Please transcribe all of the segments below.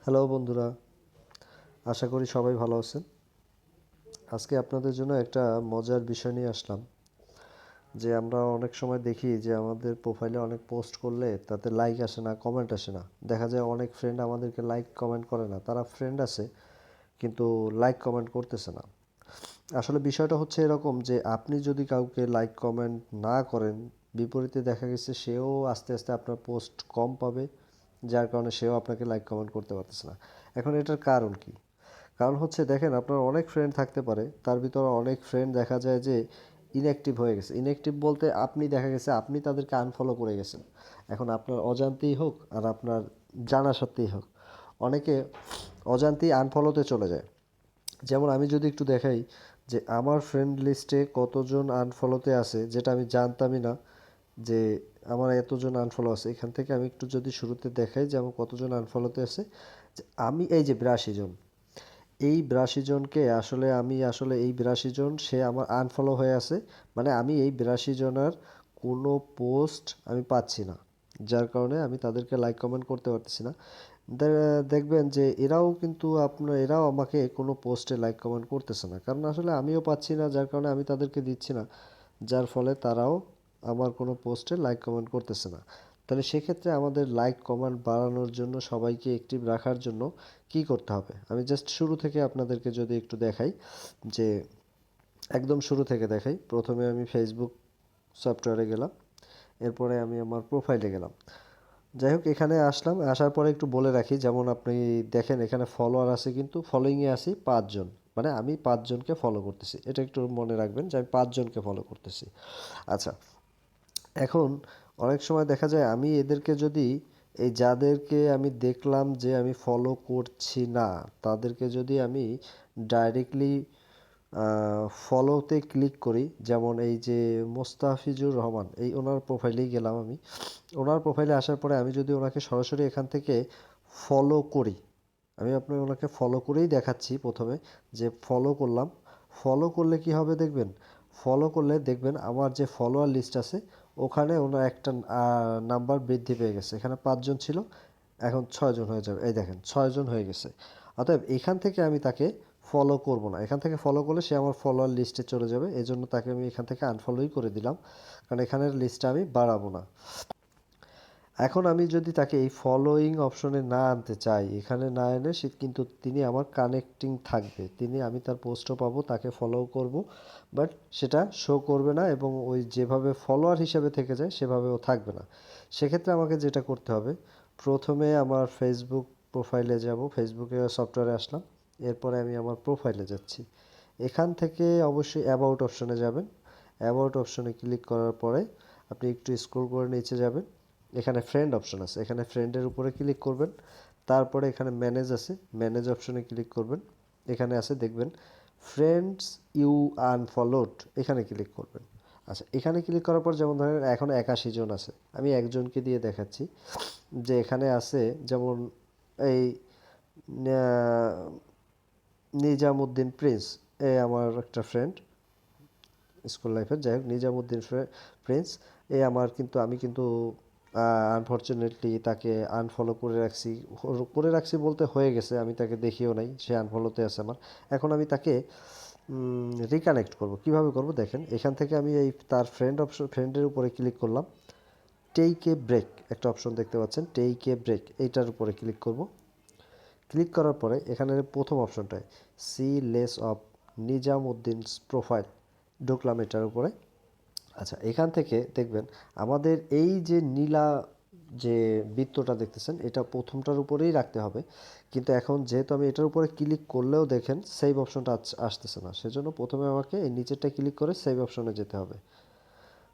Hello বন্ধুরা, আশা করি সবাই ভালো আছেন। আজকে আপনাদের জন্য একটা মজার বিষয় নিয়ে আসলাম যে আমরা অনেক সময় দেখি যে আমাদের প্রোফাইলে অনেক পোস্ট করলে তাতে লাইক আসে না, কমেন্ট আসে না। দেখা যায় অনেক ফ্রেন্ড আমাদেরকে লাইক কমেন্ট করে না, তারা ফ্রেন্ড আছে কিন্তু লাইক কমেন্ট করতেছে না। আসলে বিষয়টা হচ্ছে এরকম যে আপনি যদি কাউকে লাইক কমেন্ট না করেন, বিপরীতে দেখা গেছে সেও আস্তে আস্তে আপনার পোস্ট কম পাবে, যার কারণে সেও আপনাকে লাইক কমেন্ট করতে পারতেছে না। এখন এটার কারণ কি? কারণ হচ্ছে দেখেন, আপনার অনেক ফ্রেন্ড থাকতে পারে, তার ভিতরে অনেক ফ্রেন্ড দেখা যায় যে ইনঅ্যাক্টিভ হয়ে গেছে। ইনঅ্যাক্টিভ বলতে আপনি দেখা গেছে আপনি তাদেরকে আনফলো করে গেছেন। এখন আপনার অজান্তেই হোক আর আপনার জানা সত্ত্বেই হোক, অনেকে অজান্তেই আনফলোতে চলে যায়। যেমন আমি যদি একটু দেখাই যে আমার ফ্রেন্ড লিস্টে কতজন আনফলোতে আছে, যেটা আমি জানতামই না যে আমার এতজন আনফলো আছে। এখান থেকে আমি একটু যদি শুরুতে দেখাই যে আমার কতজন আনফলোতে আছে, যে আমি এই যে 82 জন, এই 82 জনকে আমি আসলে এই 82 জন সে আমার আনফলো হয়ে আছে। মানে আমি এই 82 জনের কোনো পোস্ট আমি পাচ্ছি না, যার কারণে আমি তাদেরকে লাইক কমেন্ট করতে পারতেছি না। দেখবেন যে এরাও আমাকে কোনো পোস্টে লাইক কমেন্ট করতেছে না, কারণ আসলে আমিও পাচ্ছি না, যার কারণে আমি তাদেরকে দিচ্ছি না। যার ফলে তারাও আমার কোনো পোস্টে লাইক কমেন্ট করতেছে না। তাহলে সেক্ষেত্রে আমাদের লাইক কমেন্ট বাড়ানোর জন্য, সবাইকে অ্যাক্টিভ রাখার জন্য কি করতে হবে, আমি জাস্ট শুরু থেকে আপনাদেরকে যদি একটু দেখাই, যে একদম শুরু থেকে দেখাই। প্রথমে আমি ফেসবুক সফটওয়্যারে গেলাম, এরপরে আমি আমার প্রোফাইলে গেলাম। যাই হোক, এখানে আসলাম, আসার পরে একটু বলে রাখি, যেমন আপনি দেখেন এখানে ফলোয়ার আছে, কিন্তু ফলোয়িংয়ে আছি 5 জন। মানে আমি 5 জনকে ফলো করতেছি, এটা একটু মনে রাখবেন যে আমি 5 জনকে ফলো করতেছি। আচ্ছা, এখন অনেক সময় দেখা যায় আমি এদেরকে যদি, এই যাদেরকে আমি দেখলাম যে আমি ফলো করছি না, তাদেরকে যদি আমি ডাইরেক্টলি ফলোতে ক্লিক করি, যেমন এই যে মোস্তাফিজুর রহমান, এই ওনার প্রোফাইলেই গেলাম আমি। ওনার প্রোফাইলে আসার পরে আমি যদি ওনাকে সরাসরি এখান থেকে ফলো করি, আমি আপনার ওনাকে ফলো করেই দেখাচ্ছি প্রথমে, যে ফলো করলাম। ফলো করলে কি হবে দেখবেন, ফলো করলে দেখবেন আমার যে ফলোয়ার লিস্ট আছে, ওখানে ওনার একটা নাম্বার বৃদ্ধি পেয়ে গেছে। এখানে 5 জন ছিল, এখন 6 জন হয়ে যাবে। এই দেখেন 6 জন হয়ে গেছে। অতএব এখান থেকে আমি তাকে ফলো করব না, এখান থেকে ফলো করলে সে আমার ফলোয়ার লিস্টে চলে যাবে, এই জন্য তাকে আমি এখান থেকে আনফলোই করে দিলাম, কারণ এখানের লিস্টটা আমি বাড়াবো না। এখন আমি যদি তাকে এই ফলোয়িং অপশনে না আনতে চাই, এখানে না এনে সে কিন্তু তিনি আমার কানেক্টিং থাকবে, আমি তার পোস্টও পাবো, তাকে ফলোও করব, বাট সেটা শো করবে না, এবং ওই যেভাবে ফলোয়ার হিসেবে থেকে যায় সেভাবেও থাকবে না। সেক্ষেত্রে আমাকে যেটা করতে হবে, প্রথমে আমার ফেসবুক প্রোফাইলে যাব, ফেসবুকে সফটওয়্যারে আসলাম, এরপরে আমি আমার প্রোফাইলে যাচ্ছি। এখান থেকে অবশ্যই অ্যাবাউট অপশনে যাবেন। অ্যাবাউট অপশনে ক্লিক করার পরে আপনি একটু স্ক্রল করে নিচে যাবেন, এখানে ফ্রেন্ড অপশন আছে, এখানে ফ্রেন্ডের উপরে ক্লিক করবেন। তারপরে এখানে ম্যানেজ আছে, ম্যানেজ অপশনে ক্লিক করবেন। এখানে আছে দেখবেন ফ্রেন্ডস ইউ আনফলোড, এখানে ক্লিক করবেন। আচ্ছা, এখানে ক্লিক করার পর যেমন ধরেন এখন 81 জন আছে, আমি একজনকে দিয়ে দেখাচ্ছি, যে এখানে আছে যেমন এই নিজামুদ্দিন প্রিন্স, এ আমার একটা ফ্রেন্ড স্কুল লাইফের। যাই হোক, নিজামুদ্দিন প্রিন্স, এ আমার কিন্তু, আমি কিন্তু আনফর্চুনেটলি তাকে আনফলো করে রাখছি বলতে হয়ে গেছে, আমি তাকে দেখিও নাই, সে আনফলোতে আছে আমার। এখন আমি তাকে রিকানেক্ট করব, কিভাবে করব দেখেন, এখান থেকে আমি এই তার ফ্রেন্ডের উপরে ক্লিক করলাম। টেক এ ব্রেক একটা অপশন দেখতে পাচ্ছেন, টেক এ ব্রেক, এইটার উপরে ক্লিক করব। ক্লিক করার পরে এখানে প্রথম অপশনটায় সি লেস অফ নিজামুদ্দিনস প্রোফাইল, ঢুকলাম এটার উপরে। আচ্ছা, এখান থেকে দেখবেন আমাদের এই যে নীলা যে বৃত্তটা দেখতেছেন, এটা প্রথমটার উপরেই রাখতে হবে, কিন্তু এখন যেহেতু আমি এটার উপরে ক্লিক করলেও দেখেন সেভ অপশনটা আসতেছে না, সেজন্য প্রথমে আমাকে এই নিচেরটা ক্লিক করে সেভ অপশনে যেতে হবে।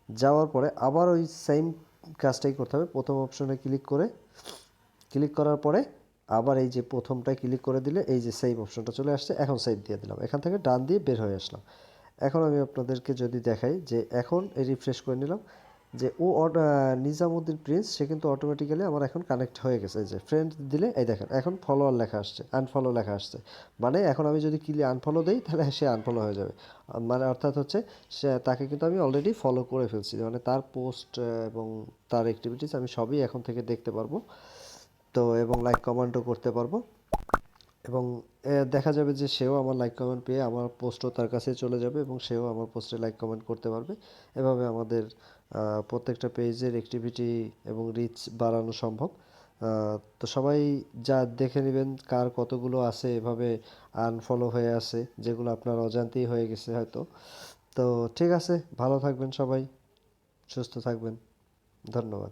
যাওয়ার পরে আবার ওই সেম কাজটাই করতে হবে, প্রথম অপশনে ক্লিক করার পরে আবার এই যে প্রথমটায় ক্লিক করে দিলে এই যে সেভ অপশনটা চলে আসছে, এখন সেভ দিয়ে দিলাম, এখান থেকে ডান দিয়ে বের হয়ে আসলাম। এখন আমি আপনাদেরকে যদি দেখাই যে এখন রিফ্রেশ করে নিলাম, যে নিজামুদ্দিন প্রিন্স, সে কিন্তু অটোমেটিক্যালি আমার এখন কানেক্ট হয়ে গেছে। এই যে ফ্রেন্ড দিলে এই দেখেন এখন ফলোয়ার লেখা আসছে, আনফলো লেখা আসছে। মানে এখন আমি যদি আনফলো দেই তাহলে সে আনফলো হয়ে যাবে। মানে অর্থাৎ হচ্ছে তাকে কিন্তু আমি অলরেডি ফলো করে ফেলছি, মানে তার পোস্ট এবং তার অ্যাক্টিভিটিস আমি সবই এখন থেকে দেখতে পারবো, তো এবং লাইক কমেন্টও করতে পারবো। এবং দেখা যাবে যে সেও আমার লাইক কমেন্ট পেয়ে আমার পোস্টও তার কাছে চলে যাবে এবং সেও আমার পোস্টে লাইক কমেন্ট করতে পারবে। এভাবে আমাদের প্রত্যেকটা পেজের অ্যাক্টিভিটি এবং রিচ বাড়ানো সম্ভব। তো সবাই যা দেখে নেবেন কার কতগুলো আছে এভাবে আনফলো হয়ে আছে, যেগুলো আপনার অজান্তেই হয়ে গেছে হয়তো। তো ঠিক আছে, ভালো থাকবেন সবাই, সুস্থ থাকবেন। ধন্যবাদ।